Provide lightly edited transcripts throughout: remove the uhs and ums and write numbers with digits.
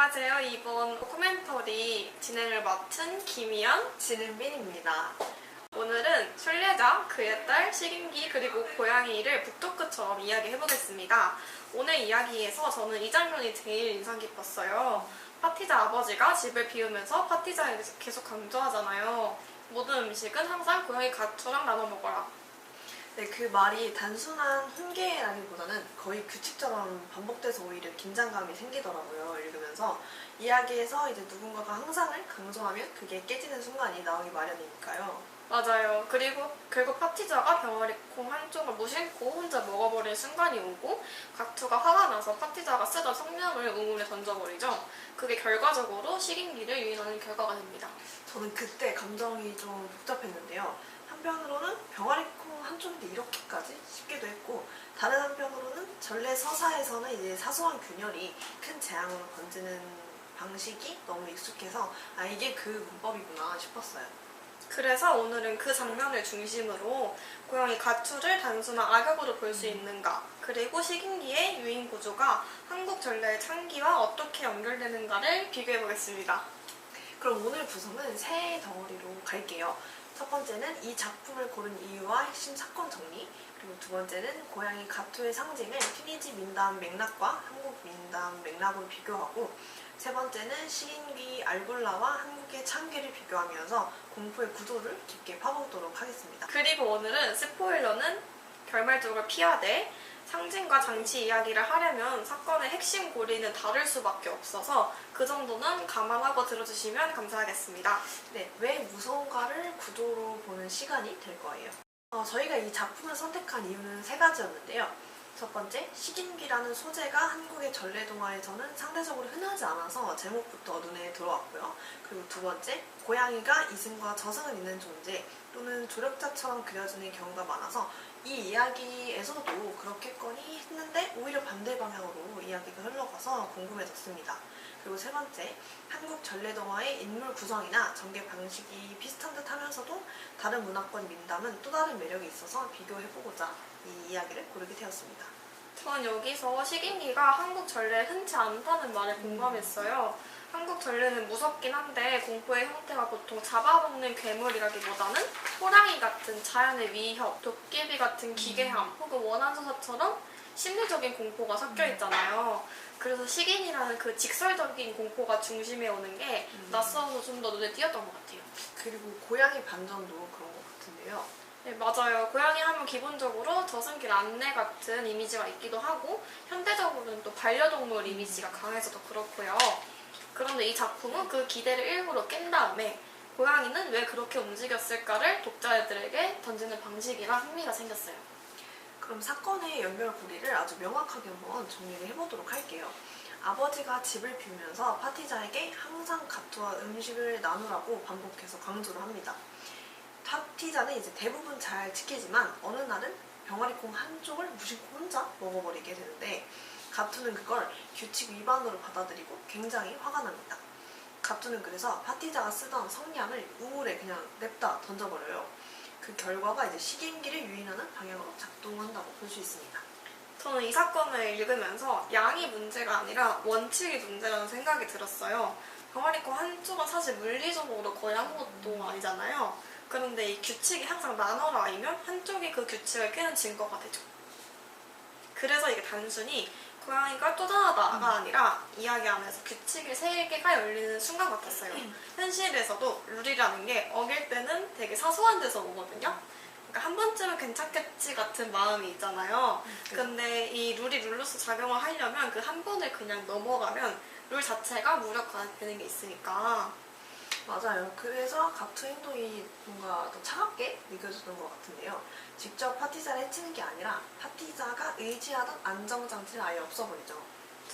안녕하세요. 이번 다큐멘터리 진행을 맡은 김희연, 진은빈입니다. 오늘은 순례자, 그의 딸, 식인기, 그리고 고양이를 북토크처럼 이야기해보겠습니다. 오늘 이야기에서 저는 이 장면이 제일 인상 깊었어요. 파티자 아버지가 집을 비우면서 파티자에 계속 강조하잖아요. 모든 음식은 항상 고양이 가투랑 나눠 먹어라. 네, 그 말이 단순한 훈계라기보다는 거의 규칙처럼 반복돼서 오히려 긴장감이 생기더라고요. 읽으면서 이야기에서 이제 누군가가 항상을 강조하면 그게 깨지는 순간이 나오기 마련이니까요. 맞아요. 그리고 결국 파티자가 병아리콩 한쪽을 무심코 혼자 먹어버릴 순간이 오고 가투가 화가 나서 파티자가 쓰던 성냥을 우물에 던져버리죠. 그게 결과적으로 식인기를 유인하는 결과가 됩니다. 저는 그때 감정이 좀 복잡했는데요. 한편으로는 병아리콩 한쪽인데 이렇게까지 싶기도 했고, 다른 한편으로는 전래 서사에서는 이제 사소한 균열이 큰 재앙으로 번지는 방식이 너무 익숙해서 이게 그 문법이구나 싶었어요. 그래서 오늘은 그 장면을 중심으로 고양이 가투를 단순한 악역으로 볼 수 있는가, 그리고 식인기의 유인 구조가 한국 전래의 창기와 어떻게 연결되는가를 비교해보겠습니다. 그럼 오늘 구성은 세 덩어리로 갈게요. 첫 번째는 이 작품을 고른 이유와 핵심 사건 정리, 그리고 두 번째는 고양이 가투의 상징을 튀니지 민담 맥락과 한국 민담 맥락으로 비교하고, 세 번째는 식인기 알굴라와 한국의 창기를 비교하면서 공포의 구조를 깊게 파보도록 하겠습니다. 그리고 오늘은 스포일러는 결말적으로 피하되 상징과 장치 이야기를 하려면 사건의 핵심 고리는 다를 수밖에 없어서 그 정도는 감안하고 들어주시면 감사하겠습니다. 네, 왜 무서운가를 구조로 보는 시간이 될 거예요. 저희가 이 작품을 선택한 이유는 세 가지였는데요. 첫 번째, 식인기라는 소재가 한국의 전래동화에서는 상대적으로 흔하지 않아서 제목부터 눈에 들어왔고요. 그리고 두 번째, 고양이가 이승과 저승을 잇는 존재 또는 조력자처럼 그려지는 경우가 많아서 이 이야기에서도 그렇겠거니 했는데 오히려 반대 방향으로 이야기가 흘러가서 궁금해졌습니다. 그리고 세 번째, 한국 전래동화의 인물 구성이나 전개 방식이 비슷한 듯 하면서도 다른 문화권 민담은 또 다른 매력이 있어서 비교해보고자 이 이야기를 고르게 되었습니다. 전 여기서 식인기가 한국 전래에 흔치 않다는 말에 공감했어요. 한국 전래는 무섭긴 한데 공포의 형태가 보통 잡아먹는 괴물이라기보다는 호랑이 같은 자연의 위협, 도깨비 같은 기괴함, 혹은 원한서사처럼 심리적인 공포가 섞여 있잖아요. 그래서 식인이라는 그 직설적인 공포가 중심에 오는 게 낯설어서 좀 더 눈에 띄었던 것 같아요. 그리고 고양이 반전도 그런 것 같은데요. 네, 맞아요. 고양이 하면 기본적으로 저승길 안내 같은 이미지가 있기도 하고 현대적으로는 또 반려동물 이미지가 강해서도 그렇고요. 그런데 이 작품은 그 기대를 일부러 깬 다음에 고양이는 왜 그렇게 움직였을까를 독자들에게 던지는 방식이라 흥미가 생겼어요. 그럼 사건의 연결고리를 아주 명확하게 한번 정리를 해보도록 할게요. 아버지가 집을 비우면서 파티자에게 항상 가투와 음식을 나누라고 반복해서 강조를 합니다. 파티자는 이제 대부분 잘 지키지만 어느 날은 병아리콩 한쪽을 무심코 혼자 먹어버리게 되는데, 가투는 그걸 규칙 위반으로 받아들이고 굉장히 화가 납니다. 가투는 그래서 파티자가 쓰던 성냥을 우물에 그냥 냅다 던져버려요. 그 결과가 이제 식인기를 유인하는 방향으로 작동한다고 볼 수 있습니다. 저는 이 사건을 읽으면서 양이 문제가 아니라 원칙이 문제라는 생각이 들었어요. 병아리콩 한쪽은 사실 물리적으로 거의 아무것도 아니잖아요. 그런데 이 규칙이 항상 나눠라이면 한쪽이 그 규칙을 깨는 증거가 되죠. 그래서 이게 단순히 고양이가 쪼잔하다가 아니라 이야기 안에서 규칙의 세계가 열리는 순간 같았어요. 현실에서도 룰이라는 게 어길 때는 되게 사소한 데서 오거든요. 그러니까 한 번쯤은 괜찮겠지 같은 마음이 있잖아요. 근데 이 룰이 룰로서 작용을 하려면 그 한 번을 그냥 넘어가면 룰 자체가 무력화되는 게 있으니까. 맞아요. 그래서 가투 행동이 뭔가 더 차갑게 느껴지는 것 같은데요. 직접 파티자를 해치는 게 아니라 파티자가 의지하던 안정장치를 아예 없어버리죠.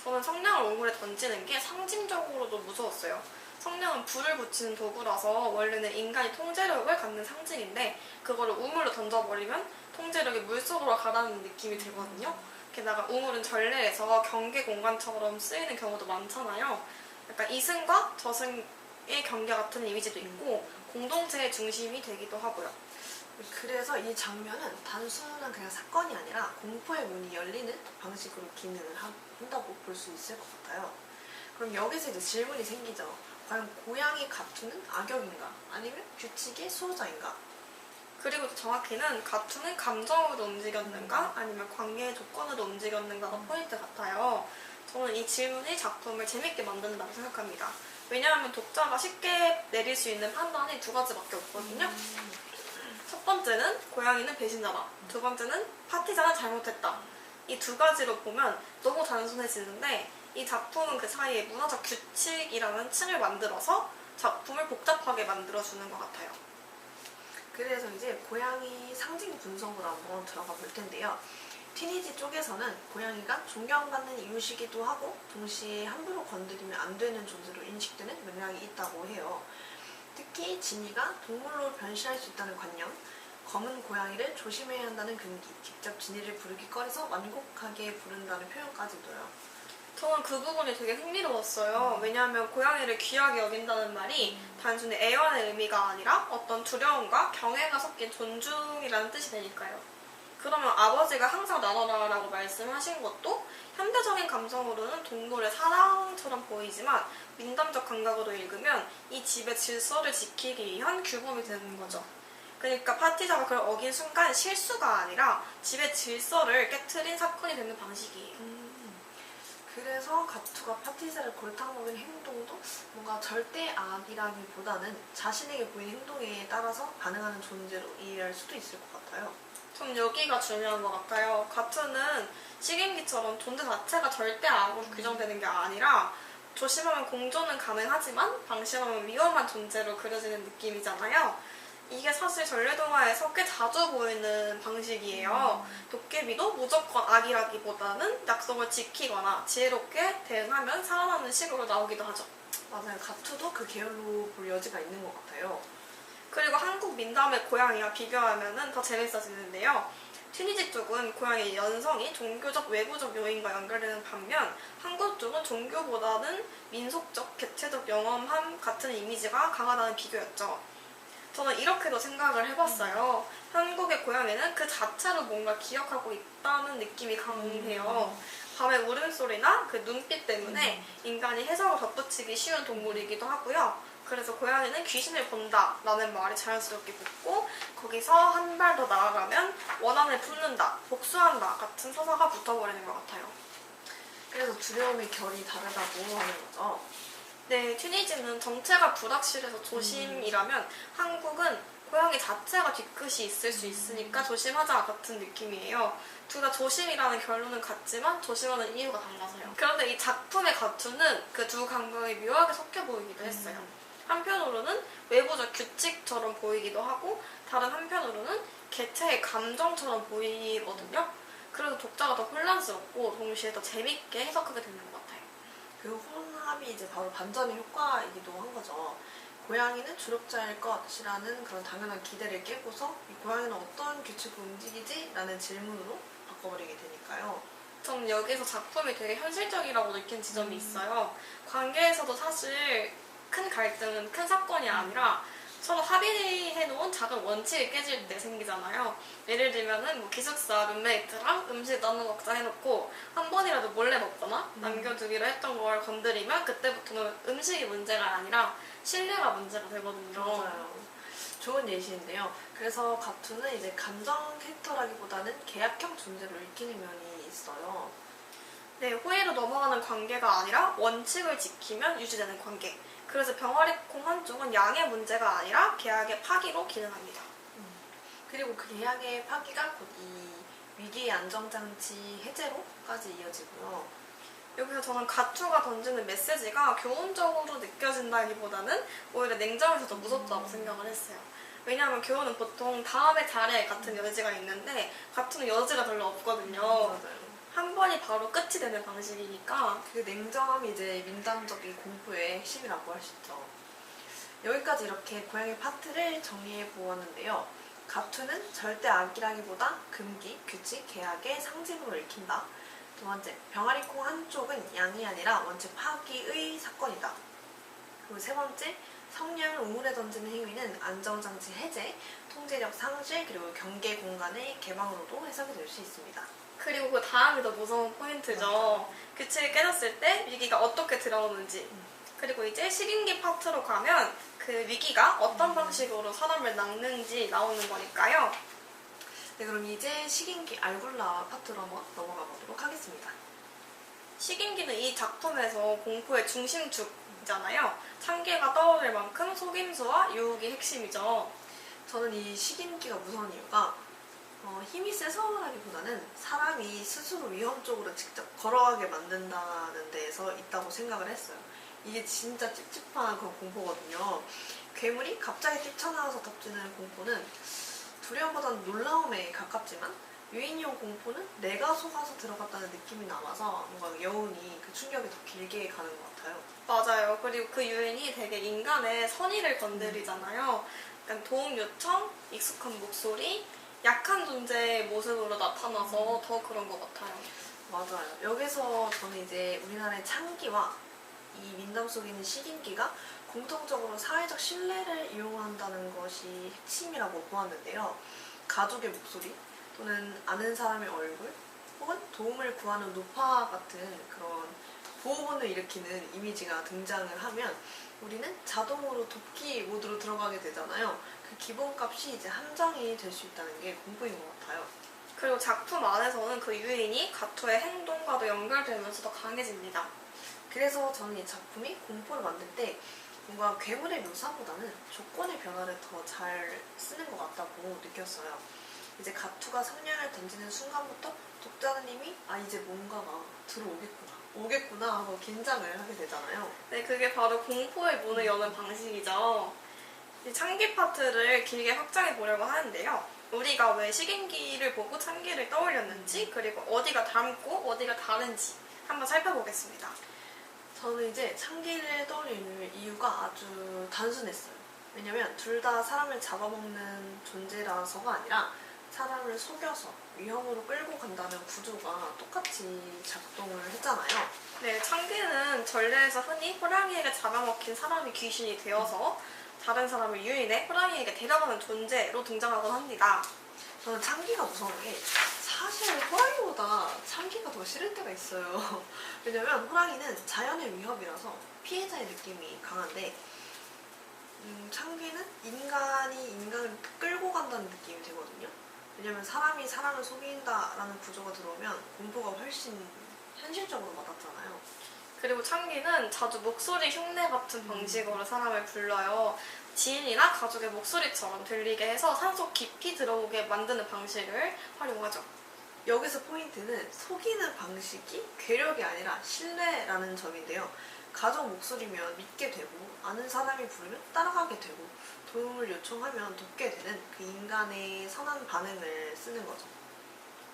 저는 성냥을 우물에 던지는 게 상징적으로도 무서웠어요. 성냥은 불을 붙이는 도구라서 원래는 인간이 통제력을 갖는 상징인데 그거를 우물로 던져버리면 통제력이 물속으로 가라는 느낌이 들거든요. 게다가 우물은 전래에서 경계 공간처럼 쓰이는 경우도 많잖아요. 약간 이승과 저승의 경계 같은 이미지도 있고 공동체의 중심이 되기도 하고요. 그래서 이 장면은 단순한 그냥 사건이 아니라 공포의 문이 열리는 방식으로 기능을 한다고 볼 수 있을 것 같아요. 그럼 여기서 이제 질문이 생기죠. 과연 고양이 가투는 악역인가? 아니면 규칙의 수호자인가? 그리고 또 정확히는 가투는 감정으로 움직였는가 아니면 관계의 조건으로 움직였는가가 포인트 같아요. 저는 이 질문이 작품을 재밌게 만든다고 생각합니다. 왜냐하면 독자가 쉽게 내릴 수 있는 판단이 두 가지밖에 없거든요. 첫 번째는 고양이는 배신자다. 두 번째는 파티자는 잘못했다. 이 두 가지로 보면 너무 단순해지는데 이 작품은 그 사이에 문화적 규칙이라는 층을 만들어서 작품을 복잡하게 만들어주는 것 같아요. 그래서 이제 고양이 상징 분석으로 한번 들어가 볼 텐데요. 티니지 쪽에서는 고양이가 존경받는 이웃이기도 하고 동시에 함부로 건드리면 안 되는 존재로 인식되는 맥락이 있다고 해요. 특히 지니가 동물로 변신할 수 있다는 관념, 검은 고양이를 조심해야 한다는 금기, 직접 지니를 부르기 꺼려서 완곡하게 부른다는 표현까지도요. 저는 그 부분이 되게 흥미로웠어요. 왜냐하면 고양이를 귀하게 여긴다는 말이 단순히 애완의 의미가 아니라 어떤 두려움과 경애가 섞인 존중이라는 뜻이 되니까요. 그러면 아버지가 항상 나눠라라고 말씀하신 것도 현대적인 감성으로는 동물의 사랑처럼 보이지만 민담적 감각으로 읽으면 이 집의 질서를 지키기 위한 규범이 되는 거죠. 그러니까 파티자가 그걸 어긴 순간 실수가 아니라 집의 질서를 깨트린 사건이 되는 방식이에요. 그래서 가투가 파티자를 골탕 먹인 행동도 뭔가 절대 악이라기보다는 자신에게 보이는 행동에 따라서 반응하는 존재로 이해할 수도 있을 것 같아요. 전 여기가 중요한 것 같아요. 가투는 식인기처럼 존재 자체가 절대 악으로 규정되는 게 아니라 조심하면 공존은 가능하지만 방심하면 위험한 존재로 그려지는 느낌이잖아요. 이게 사실 전래동화에서 꽤 자주 보이는 방식이에요. 도깨비도 무조건 악이라기보다는 약속을 지키거나 지혜롭게 대응하면 살아남는 식으로 나오기도 하죠. 맞아요. 가투도 그 계열로 볼 여지가 있는 것 같아요. 그리고 한국 민담의 고양이와 비교하면 더 재밌어지는데요. 튀니지 쪽은 고양이의 연성이 종교적 외부적 요인과 연결되는 반면 한국 쪽은 종교보다는 민속적, 개체적 영험함 같은 이미지가 강하다는 비교였죠. 저는 이렇게도 생각을 해봤어요. 한국의 고양이는 그 자체로 뭔가 기억하고 있다는 느낌이 강해요. 밤의 울음소리나 그 눈빛 때문에 인간이 해석을 덧붙이기 쉬운 동물이기도 하고요. 그래서 고양이는 귀신을 본다라는 말이 자연스럽게 붙고 거기서 한 발 더 나아가면 원한을 품는다, 복수한다 같은 서사가 붙어버리는 것 같아요. 그래서 두려움의 결이 다르다고 하는 거죠. 네, 튀니지는 정체가 불확실해서 조심이라면 한국은 고양이 자체가 뒤끝이 있을 수 있으니까 조심하자 같은 느낌이에요. 둘 다 조심이라는 결론은 같지만 조심하는 이유가 달라서요. 그런데 이 작품의 가투는 그 두 감각이 묘하게 섞여 보이기도 했어요. 한편으로는 외부적 규칙처럼 보이기도 하고 다른 한편으로는 개체의 감정처럼 보이거든요. 그래서 독자가 더 혼란스럽고 동시에 더 재밌게 해석하게 되는 것 같아요. 그 혼합이 이제 바로 반전의 효과이기도 한 거죠. 고양이는 조력자일 것이라는 그런 당연한 기대를 깨고서 이 고양이는 어떤 규칙으로 움직이지? 라는 질문으로 바꿔버리게 되니까요. 전 여기서 작품이 되게 현실적이라고 느낀 지점이 있어요. 관계에서도 사실 큰 갈등은 큰 사건이 아니라 서로 합의해놓은 작은 원칙이 깨질 때 생기잖아요. 예를 들면은 뭐 기숙사 룸메이트랑 음식 나눠 먹자 해놓고 한 번이라도 몰래 먹거나 남겨두기로 했던 걸 건드리면 그때부터는 음식이 문제가 아니라 신뢰가 문제가 되거든요. 맞아요. 좋은 예시인데요. 그래서 가투는 이제 감정 캐릭터라기보다는 계약형 존재로 읽히는 면이 있어요. 네, 호의로 넘어가는 관계가 아니라 원칙을 지키면 유지되는 관계. 그래서 병아리콩 한쪽은 양의 문제가 아니라 계약의 파기로 기능합니다. 그리고 그 계약의 파기가 곧 이 위기의 안정장치 해제로까지 이어지고요. 여기서 저는 가투가 던지는 메시지가 교훈적으로 느껴진다기보다는 오히려 냉정해서 더 무섭다고 생각을 했어요. 왜냐하면 교훈은 보통 다음에 잘해 같은 여지가 있는데 가투는 여지가 별로 없거든요. 맞아요. 한 번이 바로 끝이 되는 방식이니까. 그 냉정함이 이제 민담적인 공포의 핵심이라고 할 수 있죠. 여기까지 이렇게 고양이 파트를 정리해 보았는데요. 가투는 절대 악이라기보다 금기, 규칙, 계약의 상징으로 읽힌다. 두 번째, 병아리콩 한쪽은 양이 아니라 원칙 파기의 사건이다. 그리고 세 번째, 성냥을 우물에 던지는 행위는 안정장치 해제, 통제력 상실, 그리고 경계 공간의 개방으로도 해석이 될 수 있습니다. 그리고 그 다음이 더 무서운 포인트죠. 규칙이 깨졌을 때 위기가 어떻게 들어오는지. 그리고 이제 식인기 파트로 가면 그 위기가 어떤 방식으로 사람을 낚는지 나오는 거니까요. 네, 그럼 이제 식인기 알굴라 파트로 한번 넘어가 보도록 하겠습니다. 식인기는 이 작품에서 공포의 중심축이잖아요. 참기가 떠오를 만큼 속임수와 유혹이 핵심이죠. 저는 이 식인기가 무서운 이유가 힘이 세서라기보다는 사람이 스스로 위험 쪽으로 직접 걸어가게 만든다는 데에서 있다고 생각을 했어요. 이게 진짜 찝찝한 그런 공포거든요. 괴물이 갑자기 뛰쳐나와서 덮치는 공포는 두려움보다는 놀라움에 가깝지만 유인용 공포는 내가 속아서 들어갔다는 느낌이 남아서 뭔가 여운이 그 충격이 더 길게 가는 것 같아요. 맞아요. 그리고 그 유인이 되게 인간의 선의를 건드리잖아요. 약간 도움 요청, 익숙한 목소리, 약한 존재의 모습으로 나타나서 더 그런 것 같아요. 맞아요. 여기서 저는 이제 우리나라의 창기와 이 민담 속에 있는 식인기가 공통적으로 사회적 신뢰를 이용한다는 것이 핵심이라고 보았는데요. 가족의 목소리 또는 아는 사람의 얼굴 혹은 도움을 구하는 노파 같은 그런 보호본을 일으키는 이미지가 등장을 하면 우리는 자동으로 돕기 모드로 들어가게 되잖아요. 그 기본값이 이제 함정이 될 수 있다는 게 공포인 것 같아요. 그리고 작품 안에서는 그 유인이 가투의 행동과도 연결되면서 더 강해집니다. 그래서 저는 이 작품이 공포를 만들 때 뭔가 괴물의 묘사보다는 조건의 변화를 더 잘 쓰는 것 같다고 느꼈어요. 이제 가투가 성냥을 던지는 순간부터 독자님이 이제 뭔가가 오겠구나 하고 긴장을 하게 되잖아요. 네, 그게 바로 공포의 문을 여는 방식이죠. 이 창기 파트를 길게 확장해 보려고 하는데요. 우리가 왜 식인기를 보고 창기를 떠올렸는지, 그리고 어디가 닮고 어디가 다른지 한번 살펴보겠습니다. 저는 이제 창기를 떠올리는 이유가 아주 단순했어요. 왜냐면 둘 다 사람을 잡아먹는 존재라서가 아니라 사람을 속여서 위험으로 끌고 간다는 구조가 똑같이 작동을 했잖아요. 네, 창기는 전래에서 흔히 호랑이에게 잡아먹힌 사람이 귀신이 되어서 다른 사람을 유인해 호랑이에게 데려가는 존재로 등장하곤 합니다. 저는 창기가 무서운 게 사실 호랑이보다 창기가 더 싫을 때가 있어요. 왜냐면 호랑이는 자연의 위협이라서 피해자의 느낌이 강한데 창기는 인간이 인간을 끌고 간다는 느낌이 되거든요. 왜냐면 사람이 사람을 속인다라는 구조가 들어오면 공포가 훨씬 현실적으로 와닿잖아요. 그리고 창기는 자주 목소리 흉내 같은 방식으로 사람을 불러요. 지인이나 가족의 목소리처럼 들리게 해서 산속 깊이 들어오게 만드는 방식을 활용하죠. 여기서 포인트는 속이는 방식이 괴력이 아니라 신뢰라는 점인데요. 가족 목소리면 믿게 되고 아는 사람이 부르면 따라가게 되고 도움을 요청하면 돕게 되는 그 인간의 선한 반응을 쓰는 거죠.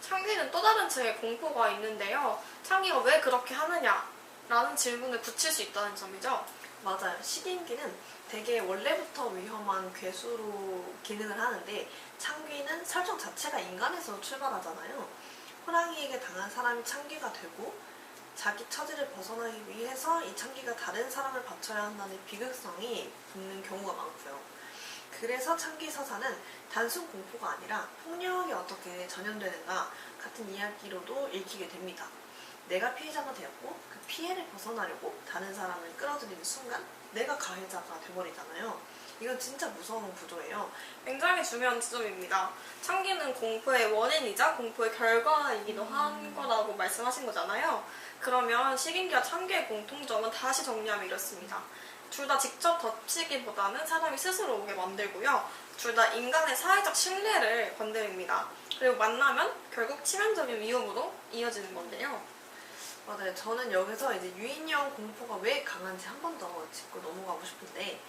창기는 또 다른 층의 공포가 있는데요. 창기가 왜 그렇게 하느냐? 라는 질문을 붙일 수 있다는 점이죠. 맞아요. 식인기는 되게 원래부터 위험한 괴수로 기능을 하는데 창기는 설정 자체가 인간에서 출발하잖아요. 호랑이에게 당한 사람이 창기가 되고 자기 처지를 벗어나기 위해서 이 창기가 다른 사람을 바쳐야 한다는 비극성이 붙는 경우가 많고요. 그래서 창기 서사는 단순 공포가 아니라 폭력이 어떻게 전염되는가 같은 이야기로도 읽히게 됩니다. 내가 피해자가 되었고 그 피해를 벗어나려고 다른 사람을 끌어들이는 순간 내가 가해자가 돼버리잖아요. 이건 진짜 무서운 구조예요. 굉장히 중요한 지점입니다. 창기는 공포의 원인이자 공포의 결과이기도 한 거라고 말씀하신 거잖아요. 그러면 식인기와 창기의 공통점은 다시 정리하면 이렇습니다. 둘 다 직접 덮치기보다는 사람이 스스로 오게 만들고요. 둘 다 인간의 사회적 신뢰를 건드립니다. 그리고 만나면 결국 치명적인 위험으로 이어지는 건데요. 맞아요. 저는 여기서 이제 유인형 공포가 왜 강한지 한 번 더 짚고 넘어가고 싶은데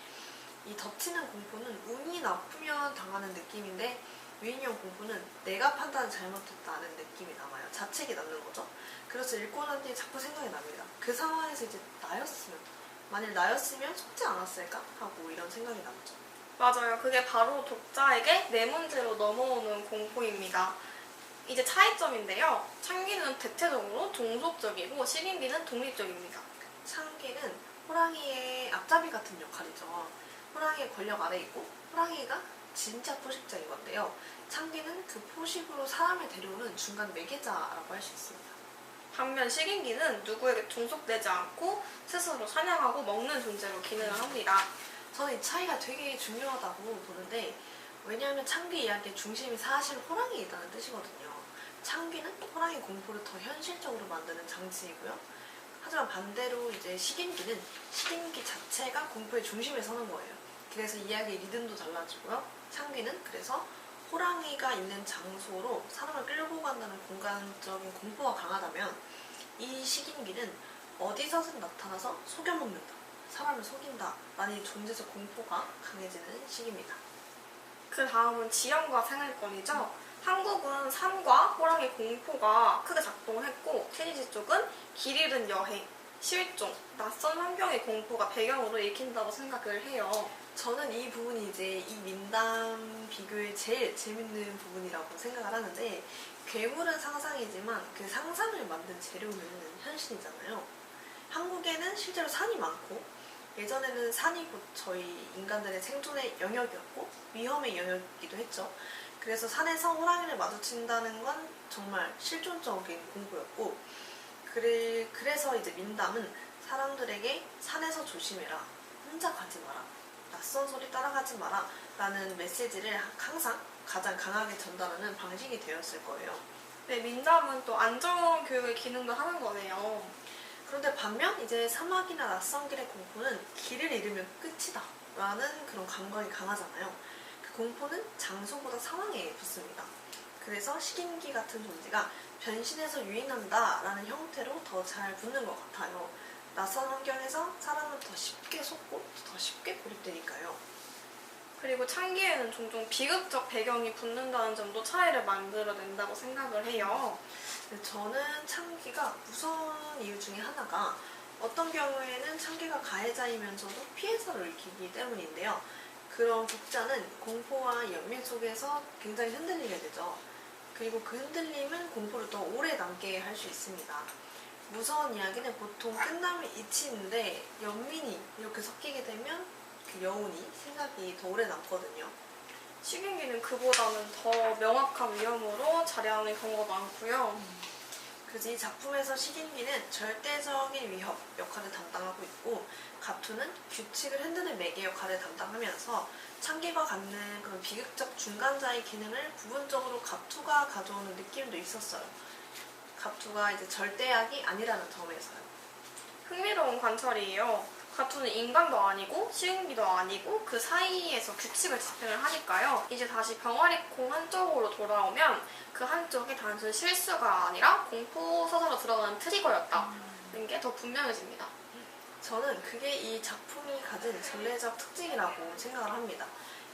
이 덮치는 공포는 운이 나쁘면 당하는 느낌인데 유인형 공포는 내가 판단을 잘못했다는 느낌이 남아요. 자책이 남는 거죠. 그래서 읽고 난 뒤에 자꾸 생각이 납니다. 그 상황에서 이제 만일 나였으면 속지 않았을까? 하고 이런 생각이 남죠. 맞아요. 그게 바로 독자에게 내 문제로 넘어오는 공포입니다. 이제 차이점인데요. 창기는 대체적으로 종속적이고 식인기는 독립적입니다. 창기는 호랑이의 앞잡이 같은 역할이죠. 호랑이의 권력 아래 있고 호랑이가 진짜 포식자인 건데요. 창기는 그 포식으로 사람을 데려오는 중간 매개자라고 할 수 있습니다. 반면 식인기는 누구에게 종속되지 않고 스스로 사냥하고 먹는 존재로 기능을 합니다. 저는 이 차이가 되게 중요하다고 보는데, 왜냐하면 창기 이야기의 중심이 사실 호랑이이다는 뜻이거든요. 창기는 호랑이 공포를 더 현실적으로 만드는 장치이고요. 하지만 반대로 이제 식인기는 식인기 자체가 공포의 중심에 서는 거예요. 그래서 이야기의 리듬도 달라지고요. 창기는 그래서 호랑이가 있는 장소로 사람을 끌고 간다는 공간적인 공포가 강하다면, 이 식인기는 어디서든 나타나서 속여먹는다, 사람을 속인다 라는 이 존재적 공포가 강해지는 식입니다. 그 다음은 지형과 생활권이죠. 한국은 산과 호랑이 공포가 크게 작동을 했고, 테니지 쪽은 길 잃은 여행, 실종, 낯선 환경의 공포가 배경으로 읽힌다고 생각을 해요. 저는 이 부분이 이제 이 민담 비교의 제일 재밌는 부분이라고 생각을 하는데, 괴물은 상상이지만 그 상상을 만든 재료는 현실이잖아요. 한국에는 실제로 산이 많고, 예전에는 산이 곧 저희 인간들의 생존의 영역이었고 위험의 영역이기도 했죠. 그래서 산에서 호랑이를 마주친다는 건 정말 실존적인 공포였고, 그래서 이제 민담은 사람들에게 산에서 조심해라, 혼자 가지 마라, 낯선 소리 따라가지 마라 라는 메시지를 항상 가장 강하게 전달하는 방식이 되었을 거예요. 네, 민담은 또 안전교육의 기능도 하는 거네요. 그런데 반면 이제 사막이나 낯선 길의 공포는 길을 잃으면 끝이다 라는 그런 감각이 강하잖아요. 그 공포는 장소보다 상황에 붙습니다. 그래서 식인기 같은 존재가 변신해서 유인한다 라는 형태로 더 잘 붙는 것 같아요. 낯선 환경에서 사람은 더 쉽게 속고 더 쉽게 고립되니까요. 그리고 창기에는 종종 비극적 배경이 붙는다는 점도 차이를 만들어낸다고 생각을 해요. 저는 창기가 무서운 이유 중에 하나가 어떤 경우에는 창기가 가해자이면서도 피해자를 일으키기 때문인데요. 그런 독자는 공포와 연민 속에서 굉장히 흔들리게 되죠. 그리고 그 흔들림은 공포를 더 오래 남게 할 수 있습니다. 무서운 이야기는 보통 끝나면 잊히는데 연민이 이렇게 섞이게 되면 그 여운이, 생각이 더 오래 남거든요. 식인기는 그보다는 더 명확한 위험으로 자리하는 경우가 많고요. 그래서 이 작품에서 식인기는 절대적인 위협 역할을 담당하고 있고, 가투는 규칙을 흔드는 매개 역할을 담당하면서 창기가 갖는 그런 비극적 중간자의 기능을 부분적으로 가투가 가져오는 느낌도 있었어요. 가투가 이제 절대악이 아니라는 점에서요. 흥미로운 관찰이에요. 가투는 인간도 아니고 식인기도 아니고 그 사이에서 규칙을 집행을 하니까요. 이제 다시 병아리콩 한쪽으로 돌아오면 그 한쪽이 단순 실수가 아니라 공포 서사로 들어가는 트리거였다는 게 더 분명해집니다. 저는 그게 이 작품이 가진 전례적 특징이라고 생각을 합니다.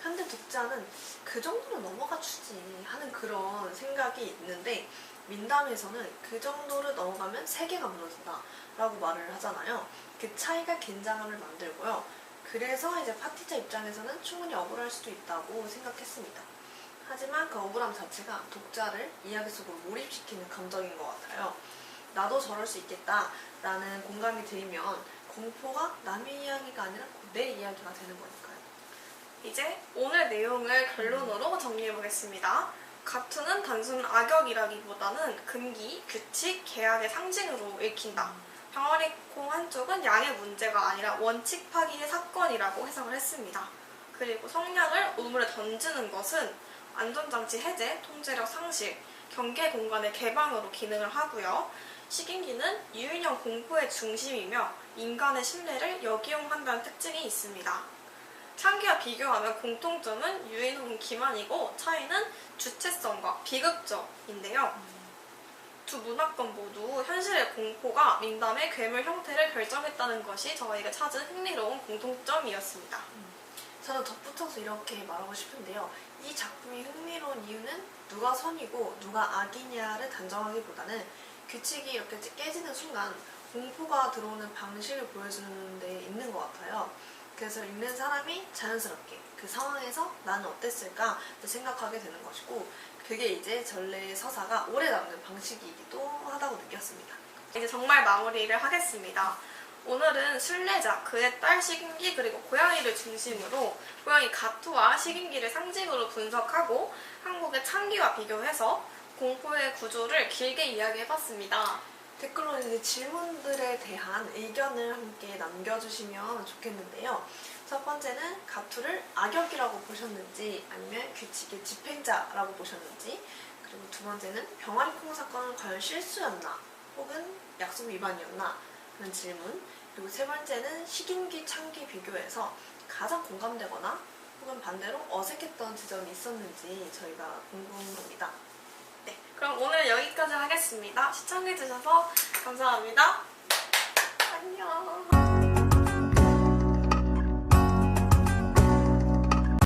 현대 독자는 그 정도는 넘어가 주지 하는 그런 생각이 있는데, 민담에서는 그 정도를 넘어가면 세계가 무너진다 라고 말을 하잖아요. 그 차이가 긴장감을 만들고요. 그래서 이제 파티자 입장에서는 충분히 억울할 수도 있다고 생각했습니다. 하지만 그 억울함 자체가 독자를 이야기 속으로 몰입시키는 감정인 것 같아요. 나도 저럴 수 있겠다 라는 공감이 들면 공포가 남의 이야기가 아니라 내 이야기가 되는 거니까요. 이제 오늘 내용을 결론으로 정리해보겠습니다. 가투는 단순 악역이라기보다는 금기, 규칙, 계약의 상징으로 읽힌다. 병아리콩 한쪽은 양의 문제가 아니라 원칙 파기의 사건이라고 해석을 했습니다. 그리고 성냥을 우물에 던지는 것은 안전장치 해제, 통제력 상실, 경계 공간의 개방으로 기능을 하고요. 식인기는 유인형 공포의 중심이며 인간의 신뢰를 역이용한다는 특징이 있습니다. 창기와 비교하면 공통점은 유인형 기만이고 차이는 주체성과 비극적인데요. 두 문화권 모두 현실의 공포가 민담의 괴물 형태를 결정했다는 것이 저희가 찾은 흥미로운 공통점이었습니다. 저는 덧붙여서 이렇게 말하고 싶은데요. 이 작품이 흥미로운 이유는 누가 선이고 누가 악이냐를 단정하기보다는 규칙이 이렇게 깨지는 순간 공포가 들어오는 방식을 보여주는 데 있는 것 같아요. 그래서 읽는 사람이 자연스럽게 그 상황에서 나는 어땠을까 생각하게 되는 것이고, 그게 이제 전래 서사가 오래 남는 방식이기도 하다고 느꼈습니다. 이제 정말 마무리를 하겠습니다. 오늘은 순례자, 그의 딸 식인기, 그리고 고양이를 중심으로 고양이 가투와 식인기를 상징으로 분석하고 한국의 창기와 비교해서 공포의 구조를 길게 이야기해봤습니다. 댓글로 이제 질문들에 대한 의견을 함께 남겨주시면 좋겠는데요. 첫 번째는 가투를 악역이라고 보셨는지 아니면 규칙의 집행자라고 보셨는지, 그리고 두 번째는 병아리콩 사건은 과연 실수였나 혹은 약속 위반이었나 하는 질문, 그리고 세 번째는 식인기 창기 비교해서 가장 공감되거나 혹은 반대로 어색했던 지점이 있었는지 저희가 궁금합니다. 네, 그럼 오늘 여기까지 하겠습니다. 시청해주셔서 감사합니다. 안녕.